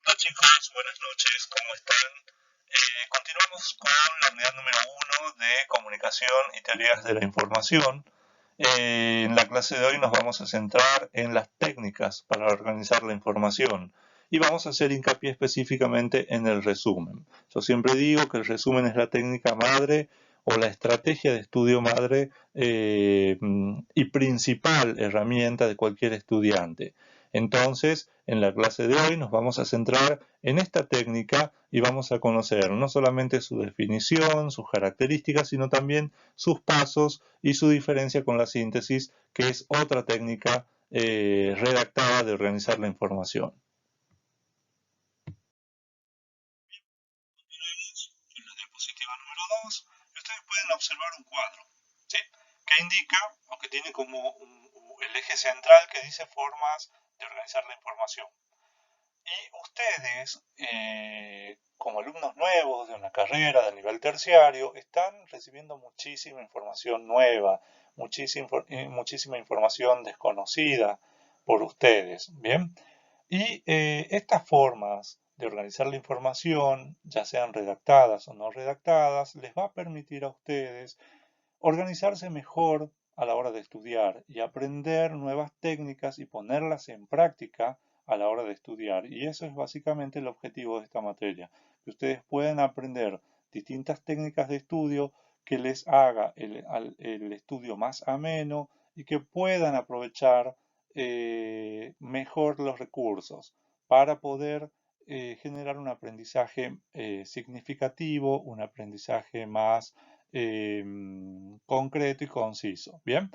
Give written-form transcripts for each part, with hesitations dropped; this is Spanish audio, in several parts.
Hola chicos, buenas noches, ¿cómo están? Continuamos con la unidad número 1 de comunicación y teorías de la información. En la clase de hoy nos vamos a centrar en las técnicas para organizar la información y vamos a hacer hincapié específicamente en el resumen. Yo siempre digo que el resumen es la técnica madre o la estrategia de estudio madre y principal herramienta de cualquier estudiante. Entonces, en la clase de hoy nos vamos a centrar en esta técnica y vamos a conocer no solamente su definición, sus características, sino también sus pasos y su diferencia con la síntesis, que es otra técnica redactada de organizar la información. Continuamos en la diapositiva número 2 y ustedes pueden observar un cuadro, ¿sí?, que indica o que tiene como el eje central que dice formas de organizar la información. Y ustedes, como alumnos nuevos de una carrera de nivel terciario, están recibiendo muchísima información nueva, muchísima información desconocida por ustedes, ¿bien? Y estas formas de organizar la información, ya sean redactadas o no redactadas, les va a permitir a ustedes organizarse mejor a la hora de estudiar y aprender nuevas técnicas y ponerlas en práctica a la hora de estudiar. Y eso es básicamente el objetivo de esta materia, que ustedes puedan aprender distintas técnicas de estudio que les haga el estudio más ameno y que puedan aprovechar mejor los recursos para poder generar un aprendizaje significativo, un aprendizaje más concreto y conciso. Bien,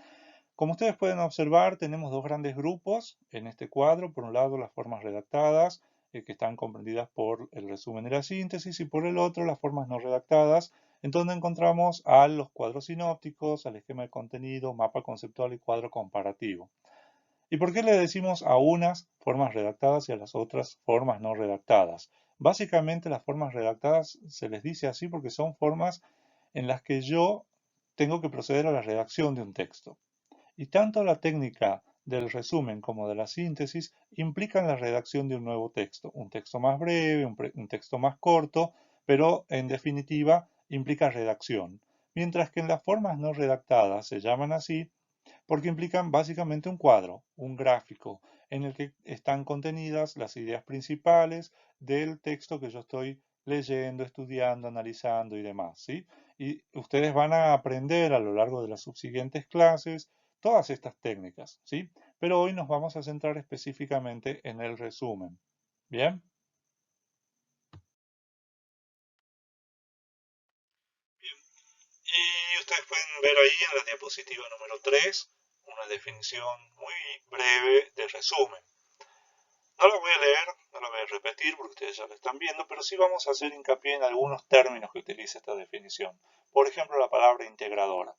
como ustedes pueden observar, tenemos dos grandes grupos en este cuadro. Por un lado, las formas redactadas, que están comprendidas por el resumen y la síntesis, y por el otro, las formas no redactadas, en donde encontramos a los cuadros sinópticos, al esquema de contenido, mapa conceptual y cuadro comparativo. ¿Y por qué le decimos a unas formas redactadas y a las otras formas no redactadas? Básicamente las formas redactadas se les dice así porque son formas en las que yo tengo que proceder a la redacción de un texto. Y tanto la técnica del resumen como de la síntesis implican la redacción de un nuevo texto, un texto más breve, un texto más corto, pero en definitiva implica redacción. Mientras que en las formas no redactadas se llaman así porque implican básicamente un cuadro, un gráfico, en el que están contenidas las ideas principales del texto que yo estoy leyendo, estudiando, analizando y demás, ¿sí? Y ustedes van a aprender a lo largo de las subsiguientes clases todas estas técnicas, ¿sí? Pero hoy nos vamos a centrar específicamente en el resumen. ¿Bien? Bien. Y ustedes pueden ver ahí en la diapositiva número 3 una definición muy breve de resumen. No lo voy a leer, no lo voy a repetir porque ustedes ya lo están viendo, pero sí vamos a hacer hincapié en algunos términos que utiliza esta definición. Por ejemplo, la palabra integradora.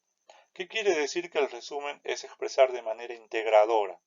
¿Qué quiere decir que el resumen es expresar de manera integradora?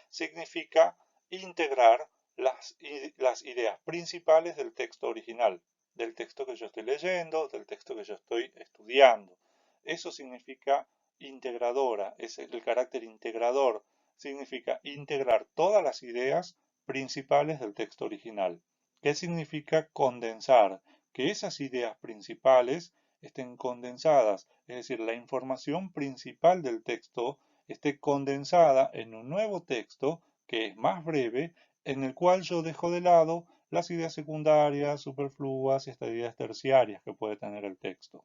Significa integrar las ideas principales del texto original, del texto que yo estoy leyendo, del texto que yo estoy estudiando. Eso significa integradora, es el carácter integrador, significa integrar todas las ideas principales del texto original. ¿Qué significa condensar? Que esas ideas principales estén condensadas, es decir, la información principal del texto esté condensada en un nuevo texto que es más breve, en el cual yo dejo de lado las ideas secundarias, superfluas y estas ideas terciarias que puede tener el texto.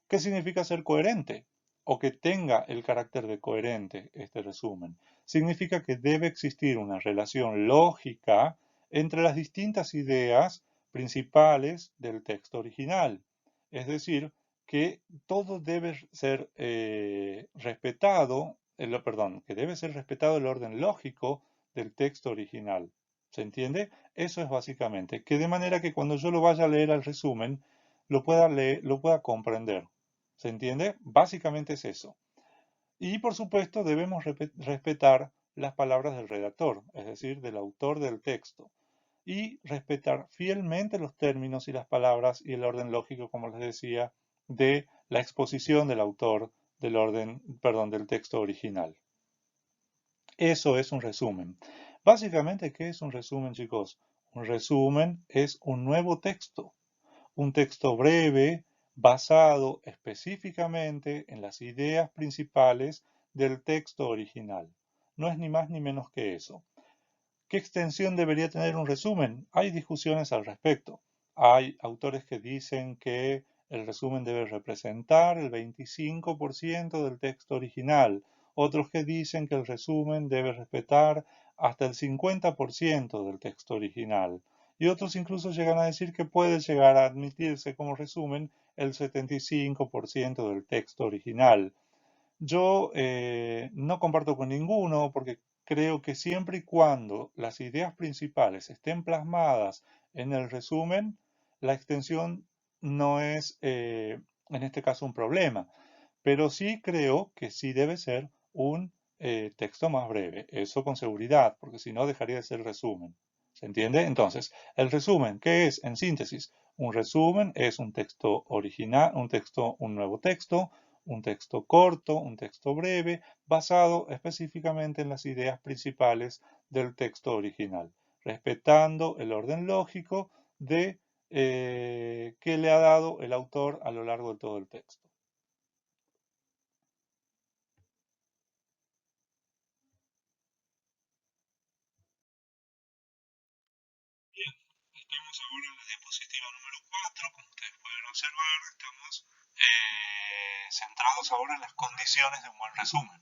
¿Qué significa ser coherente? O que tenga el carácter de coherente este resumen. Significa que debe existir una relación lógica entre las distintas ideas principales del texto original. Es decir, que todo debe ser respetado, que debe ser respetado el orden lógico del texto original. ¿Se entiende? Eso es básicamente, que de manera que cuando yo lo vaya a leer al resumen, lo pueda leer, lo pueda comprender. ¿Se entiende? Básicamente es eso. Y por supuesto debemos respetar las palabras del redactor, es decir, del autor del texto, y respetar fielmente los términos y las palabras y el orden lógico, como les decía, de la exposición del autor del texto original. Eso es un resumen. Básicamente, ¿qué es un resumen, chicos? Un resumen es un nuevo texto, un texto breve basado específicamente en las ideas principales del texto original. No es ni más ni menos que eso. ¿Qué extensión debería tener un resumen? Hay discusiones al respecto. Hay autores que dicen que el resumen debe representar el 25% del texto original, otros que dicen que el resumen debe respetar hasta el 50% del texto original, y otros incluso llegan a decir que puede llegar a admitirse como resumen el 75% del texto original. Yo no comparto con ninguno porque creo que siempre y cuando las ideas principales estén plasmadas en el resumen, la extensión no es en este caso un problema. Pero sí creo que sí debe ser un texto más breve, eso con seguridad, porque si no dejaría de ser resumen. ¿Se entiende? Entonces, el resumen, ¿qué es en síntesis? Un resumen es un texto original, un nuevo texto, un texto corto, un texto breve, basado específicamente en las ideas principales del texto original, respetando el orden lógico de que le ha dado el autor a lo largo de todo el texto. Bien, estamos ahora en la diapositiva número 4. Como ustedes pueden observar, estamos centrados ahora en las condiciones de un buen resumen.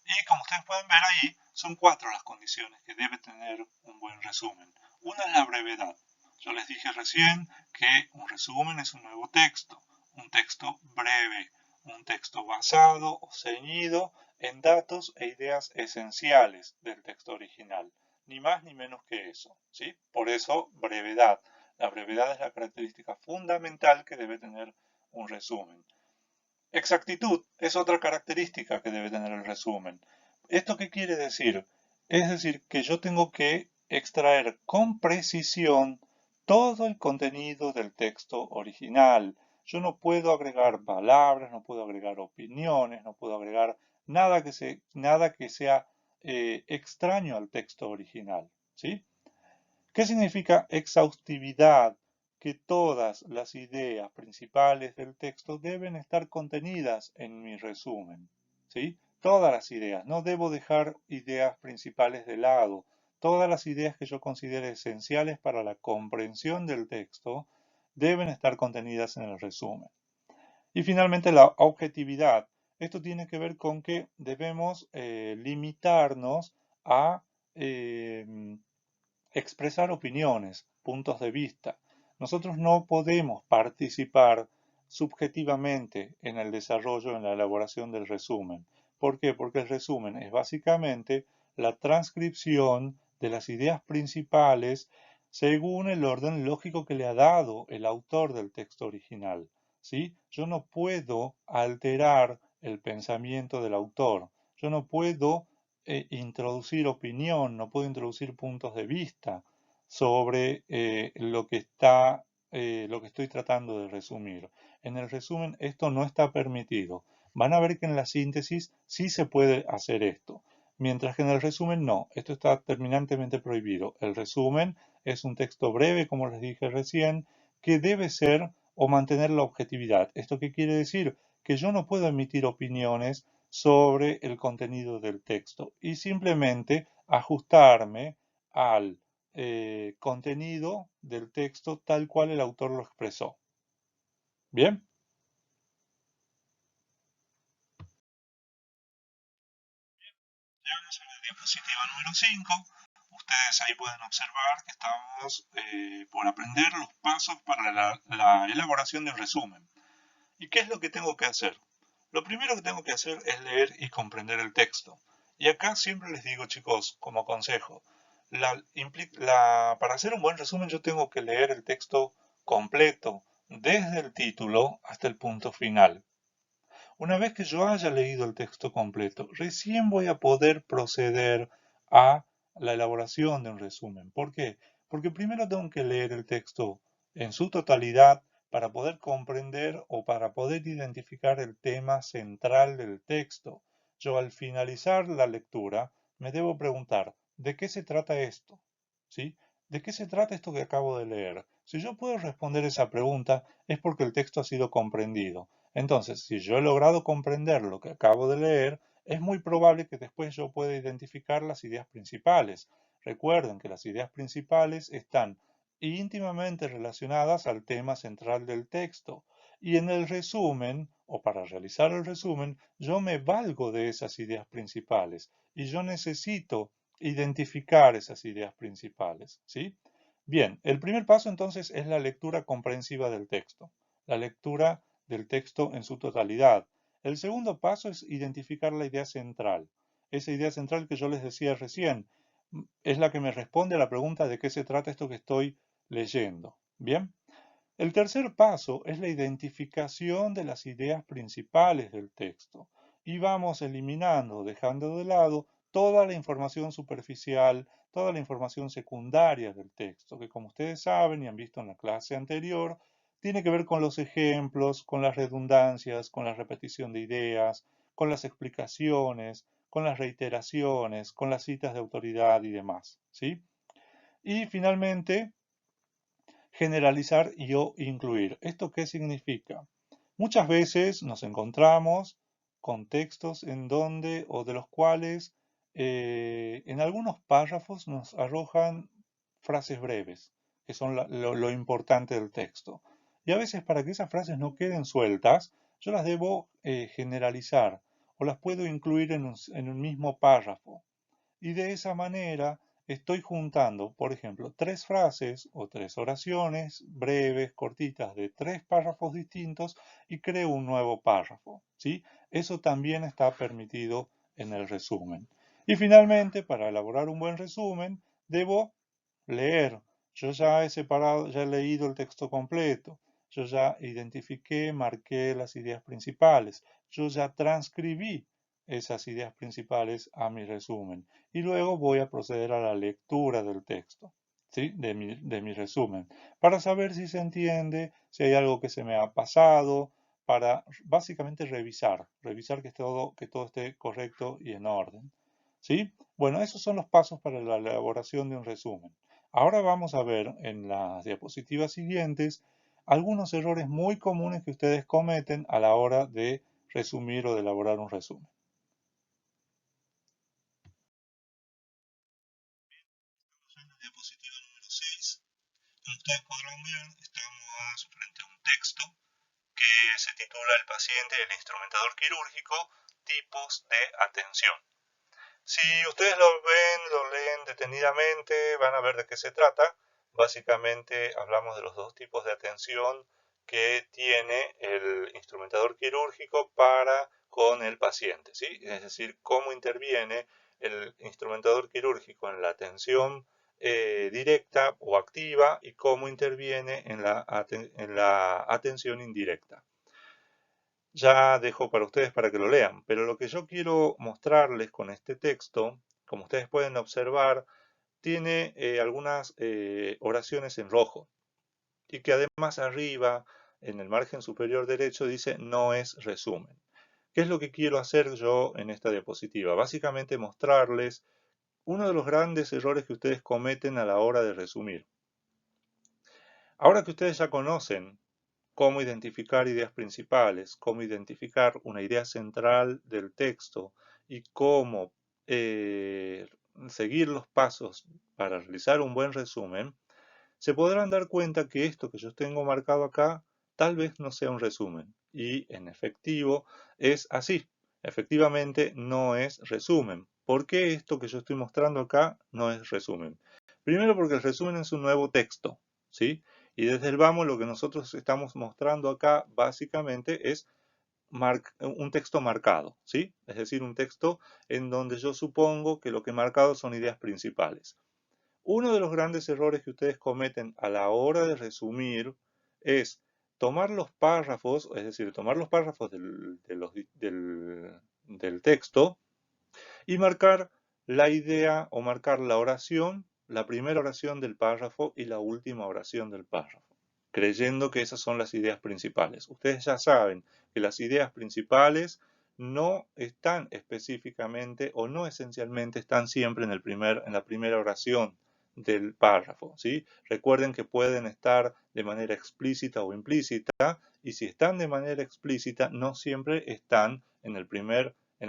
Y como ustedes pueden ver ahí, son 4 las condiciones que debe tener un buen resumen. Una es la brevedad. Yo les dije recién que un resumen es un nuevo texto, un texto breve, un texto basado o ceñido en datos e ideas esenciales del texto original. Ni más ni menos que eso, ¿sí? Por eso, brevedad. La brevedad es la característica fundamental que debe tener un resumen. Exactitud es otra característica que debe tener el resumen. ¿Esto qué quiere decir? Es decir, que yo tengo que extraer con precisión todo el contenido del texto original. Yo no puedo agregar palabras, no puedo agregar opiniones, no puedo agregar nada que sea extraño al texto original. ¿Sí? ¿Qué significa exhaustividad? Que todas las ideas principales del texto deben estar contenidas en mi resumen. ¿Sí? Todas las ideas. No debo dejar ideas principales de lado. Todas las ideas que yo considere esenciales para la comprensión del texto deben estar contenidas en el resumen. Y finalmente la objetividad. Esto tiene que ver con que debemos limitarnos a expresar opiniones, puntos de vista. Nosotros no podemos participar subjetivamente en el desarrollo, en la elaboración del resumen. ¿Por qué? Porque el resumen es básicamente la transcripción de las ideas principales según el orden lógico que le ha dado el autor del texto original. ¿Sí? Yo no puedo alterar el pensamiento del autor. Yo no puedo introducir opinión, no puedo introducir puntos de vista sobre lo que estoy tratando de resumir. En el resumen esto no está permitido. Van a ver que en la síntesis sí se puede hacer esto, mientras que en el resumen no, esto está terminantemente prohibido. El resumen es un texto breve, como les dije recién, que debe ser o mantener la objetividad. ¿Esto qué quiere decir? Que yo no puedo emitir opiniones sobre el contenido del texto y simplemente ajustarme al contenido del texto tal cual el autor lo expresó. Bien, llegamos a la diapositiva número 5. Ustedes ahí pueden observar que estamos por aprender los pasos para la elaboración de un resumen. ¿Y qué es lo que tengo que hacer? Lo primero que tengo que hacer es leer y comprender el texto. Y acá siempre les digo, chicos, como consejo, para hacer un buen resumen yo tengo que leer el texto completo, desde el título hasta el punto final. Una vez que yo haya leído el texto completo, recién voy a poder proceder a la elaboración de un resumen. ¿Por qué? Porque primero tengo que leer el texto en su totalidad para poder comprender o para poder identificar el tema central del texto. Yo al finalizar la lectura me debo preguntar, ¿de qué se trata esto? ¿Sí? ¿de qué se trata esto que acabo de leer? Si yo puedo responder esa pregunta es porque el texto ha sido comprendido. Entonces, si yo he logrado comprender lo que acabo de leer, es muy probable que después yo pueda identificar las ideas principales. Recuerden que las ideas principales están íntimamente relacionadas al tema central del texto. Y en el resumen, o para realizar el resumen, yo me valgo de esas ideas principales y yo necesito identificar esas ideas principales, ¿sí? Bien, el primer paso entonces es la lectura comprensiva del texto, la lectura del texto en su totalidad. El segundo paso es identificar la idea central. Esa idea central que yo les decía recién es la que me responde a la pregunta de qué se trata esto que estoy leyendo. Bien, el tercer paso es la identificación de las ideas principales del texto y vamos eliminando, dejando de lado toda la información superficial, toda la información secundaria del texto, que como ustedes saben y han visto en la clase anterior, tiene que ver con los ejemplos, con las redundancias, con la repetición de ideas, con las explicaciones, con las reiteraciones, con las citas de autoridad y demás, ¿sí? Y finalmente, generalizar y o incluir. ¿Esto qué significa? Muchas veces nos encontramos con textos en donde o de los cuales en algunos párrafos nos arrojan frases breves, que son lo importante del texto. Y a veces para que esas frases no queden sueltas, yo las debo generalizar o las puedo incluir en un mismo párrafo. Y de esa manera estoy juntando, por ejemplo, tres frases o tres oraciones breves, cortitas, de tres párrafos distintos y creo un nuevo párrafo, ¿sí? Eso también está permitido en el resumen. Y finalmente, para elaborar un buen resumen, debo leer. Yo ya he separado, ya he leído el texto completo. Yo ya identifiqué, marqué las ideas principales. Yo ya transcribí esas ideas principales a mi resumen. Y luego voy a proceder a la lectura del texto, ¿sí? De mi resumen, para saber si se entiende, si hay algo que se me ha pasado, para básicamente revisar que todo esté correcto y en orden, ¿sí? Bueno, esos son los pasos para la elaboración de un resumen. Ahora vamos a ver en las diapositivas siguientes algunos errores muy comunes que ustedes cometen a la hora de resumir o de elaborar un resumen. En la diapositiva número 6, como ustedes podrán ver, estamos frente a un texto que se titula El paciente y el instrumentador quirúrgico, tipos de atención. Si ustedes lo ven, lo leen detenidamente, van a ver de qué se trata. Básicamente hablamos de los dos tipos de atención que tiene el instrumentador quirúrgico para con el paciente, ¿sí? Es decir, cómo interviene el instrumentador quirúrgico en la atención directa o activa y cómo interviene en la atención indirecta. Ya dejo para ustedes para que lo lean, pero lo que yo quiero mostrarles con este texto, como ustedes pueden observar, tiene algunas oraciones en rojo y que además arriba, en el margen superior derecho, dice no es resumen. ¿Qué es lo que quiero hacer yo en esta diapositiva? Básicamente mostrarles uno de los grandes errores que ustedes cometen a la hora de resumir. Ahora que ustedes ya conocen cómo identificar ideas principales, cómo identificar una idea central del texto y cómo seguir los pasos para realizar un buen resumen, se podrán dar cuenta que esto que yo tengo marcado acá tal vez no sea un resumen. Y en efectivo es así. Efectivamente no es resumen. ¿Por qué esto que yo estoy mostrando acá no es resumen? Primero porque el resumen es un nuevo texto, ¿sí? Y desde el vamos lo que nosotros estamos mostrando acá básicamente es un texto marcado, ¿sí? Es decir, un texto en donde yo supongo que lo que he marcado son ideas principales. Uno de los grandes errores que ustedes cometen a la hora de resumir es tomar los párrafos, es decir, tomar los párrafos del texto y marcar la idea o marcar la oración, la primera oración del párrafo y la última oración del párrafo, creyendo que esas son las ideas principales. Ustedes ya saben que las ideas principales no están específicamente o no esencialmente están siempre en la primera oración del párrafo, ¿sí? Recuerden que pueden estar de manera explícita o implícita, y si están de manera explícita, no siempre están en la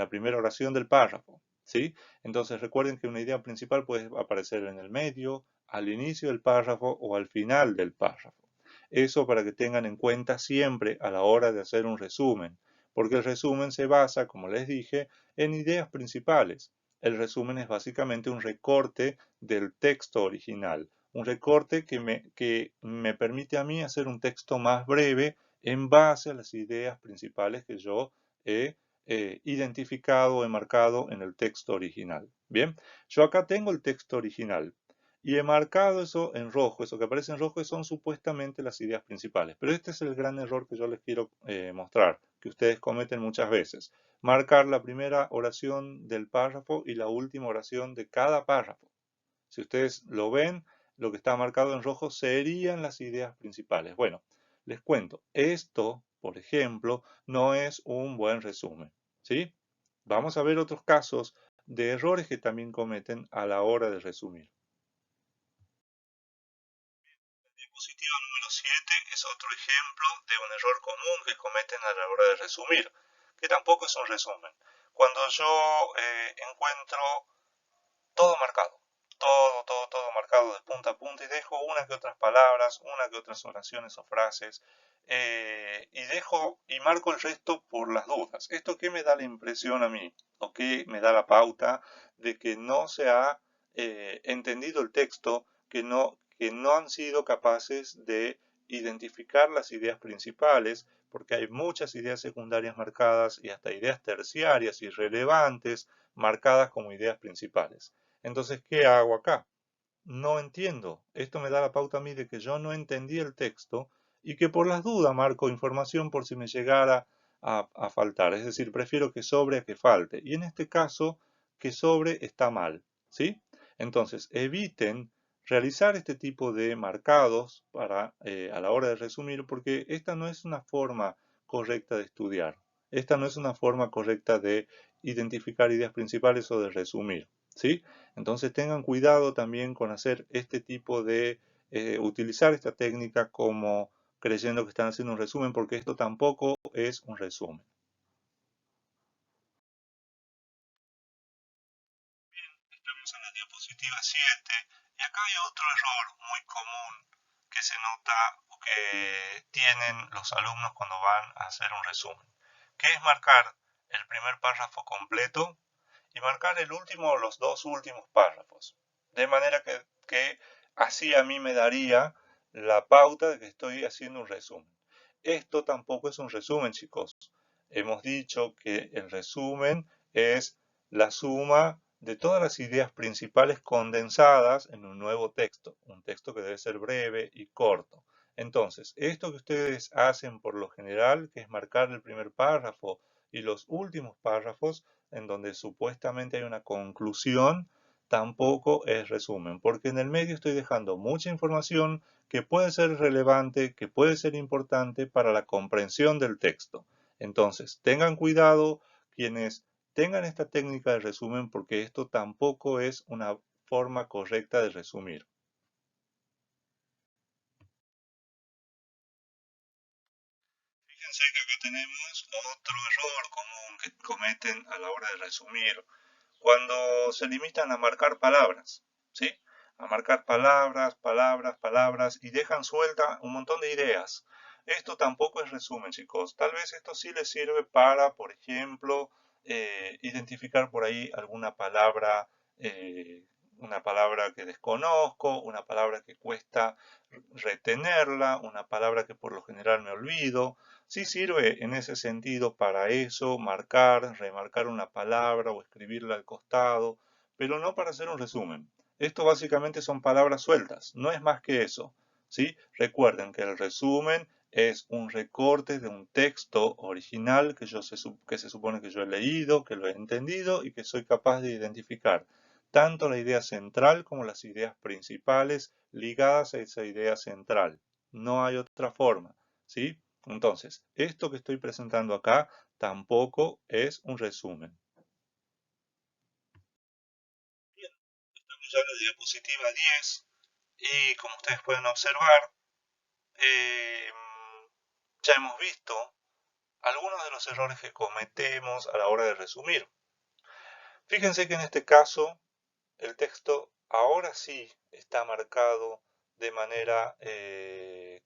primera oración del párrafo, ¿sí? Entonces recuerden que una idea principal puede aparecer en el medio, al inicio del párrafo o al final del párrafo. Eso para que tengan en cuenta siempre a la hora de hacer un resumen, porque el resumen se basa, como les dije, en ideas principales. El resumen es básicamente un recorte del texto original, un recorte que me permite a mí hacer un texto más breve en base a las ideas principales que yo he identificado o he marcado en el texto original. Bien, yo acá tengo el texto original y he marcado eso en rojo. Eso que aparece en rojo son supuestamente las ideas principales, pero este es el gran error que yo les quiero mostrar, que ustedes cometen muchas veces: marcar la primera oración del párrafo y la última oración de cada párrafo. Si ustedes lo ven, lo que está marcado en rojo serían las ideas principales. Bueno, les cuento, esto, por ejemplo, no es un buen resumen, ¿sí? Vamos a ver otros casos de errores que también cometen a la hora de resumir. La diapositiva número 7 es otro ejemplo de un error común que cometen a la hora de resumir, que tampoco es un resumen. Cuando yo encuentro todo marcado, todo marcado de punta a punta, y dejo una que otras palabras, una que otras oraciones o frases, y marco el resto por las dudas. ¿Esto qué me da la impresión a mí? ¿O qué me da la pauta de que no se ha entendido el texto, que no han sido capaces de identificar las ideas principales, porque hay muchas ideas secundarias marcadas y hasta ideas terciarias irrelevantes marcadas como ideas principales? Entonces, ¿qué hago acá? No entiendo. Esto me da la pauta a mí de que yo no entendí el texto y que por las dudas marco información por si me llegara a faltar. Es decir, prefiero que sobre a que falte. Y en este caso, que sobre está mal, ¿sí? Entonces, eviten realizar este tipo de marcados a la hora de resumir, porque esta no es una forma correcta de estudiar. Esta no es una forma correcta de identificar ideas principales o de resumir, ¿sí? Entonces tengan cuidado también con hacer este tipo de, utilizar esta técnica como creyendo que están haciendo un resumen, porque esto tampoco es un resumen. Estamos en la diapositiva 7 y acá hay otro error muy común que se nota o que tienen los alumnos cuando van a hacer un resumen, que es marcar el primer párrafo completo y marcar el último o los dos últimos párrafos. De manera que así a mí me daría la pauta de que estoy haciendo un resumen. Esto tampoco es un resumen, chicos. Hemos dicho que el resumen es la suma de todas las ideas principales condensadas en un nuevo texto, un texto que debe ser breve y corto. Entonces, esto que ustedes hacen por lo general, que es marcar el primer párrafo y los últimos párrafos, en donde supuestamente hay una conclusión, tampoco es resumen, porque en el medio estoy dejando mucha información que puede ser relevante, que puede ser importante para la comprensión del texto. Entonces, tengan cuidado quienes tengan esta técnica de resumen, porque esto tampoco es una forma correcta de resumir. Fíjense que acá tenemos otro error común que cometen a la hora de resumir, cuando se limitan a marcar palabras, ¿sí? A marcar palabras y dejan suelta un montón de ideas. Esto tampoco es resumen, chicos. Tal vez esto sí les sirve para, por ejemplo, identificar por ahí alguna palabra, una palabra que desconozco, una palabra que cuesta retenerla, una palabra que por lo general me olvido. Sí sirve en ese sentido para eso, marcar, remarcar una palabra o escribirla al costado, pero no para hacer un resumen. Esto básicamente son palabras sueltas, no es más que eso, ¿sí? Recuerden que el resumen es un recorte de un texto original que se supone que yo he leído, que lo he entendido y que soy capaz de identificar tanto la idea central como las ideas principales ligadas a esa idea central. No hay otra forma, ¿sí? Entonces, esto que estoy presentando acá tampoco es un resumen. Bien, ya la diapositiva 10 y como ustedes pueden observar, ya hemos visto algunos de los errores que cometemos a la hora de resumir. Fíjense que en este caso el texto ahora sí está marcado de manera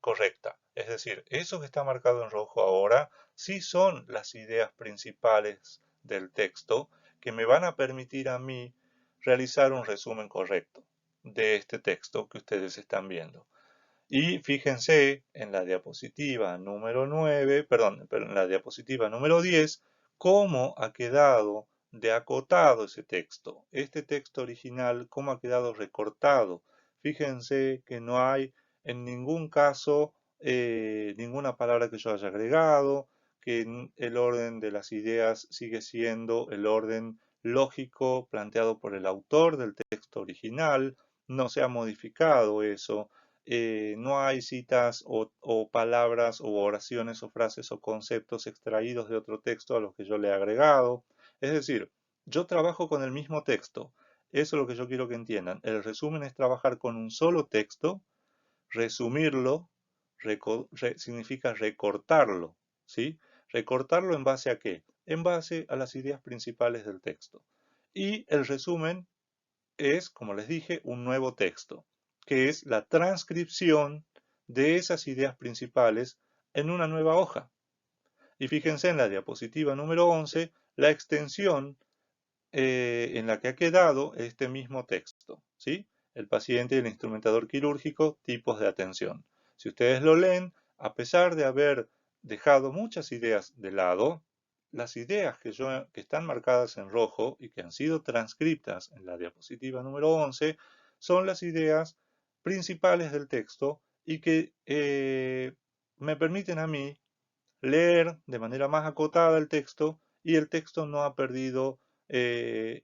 correcta. Es decir, eso que está marcado en rojo ahora sí son las ideas principales del texto que me van a permitir a mí realizar un resumen correcto de este texto que ustedes están viendo. Y fíjense en la diapositiva número 9, perdón, en la diapositiva número 10, cómo ha quedado de acotado ese texto. Este texto original, cómo ha quedado recortado. Fíjense que no hay en ningún caso ninguna palabra que yo haya agregado, que el orden de las ideas sigue siendo el orden lógico planteado por el autor del texto original, no se ha modificado eso. No hay citas o palabras o oraciones o frases o conceptos extraídos de otro texto a los que yo le he agregado. Es decir, yo trabajo con el mismo texto. Eso es lo que yo quiero que entiendan. El resumen es trabajar con un solo texto, resumirlo, significa recortarlo, ¿sí? ¿Recortarlo en base a qué? En base a las ideas principales del texto. Y el resumen es, como les dije, un nuevo texto, que es la transcripción de esas ideas principales en una nueva hoja. Y fíjense en la diapositiva número 11, la extensión en la que ha quedado este mismo texto, ¿sí? El paciente y el instrumentador quirúrgico, tipos de atención. Si ustedes lo leen, a pesar de haber dejado muchas ideas de lado, las ideas que están marcadas en rojo y que han sido transcritas en la diapositiva número 11 son las ideas principales del texto y que me permiten a mí leer de manera más acotada el texto y el texto eh,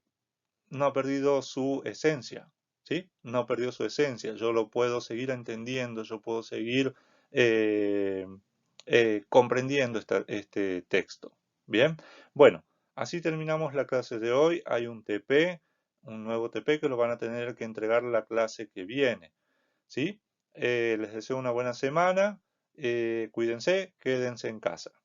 no ha perdido su esencia, ¿sí? No perdió su esencia. Yo lo puedo seguir entendiendo, yo puedo seguir eh, comprendiendo este texto. Bien, bueno, así terminamos la clase de hoy. Hay un TP, un nuevo TP que lo van a tener que entregar la clase que viene, ¿sí? Les deseo una buena semana. Cuídense, quédense en casa.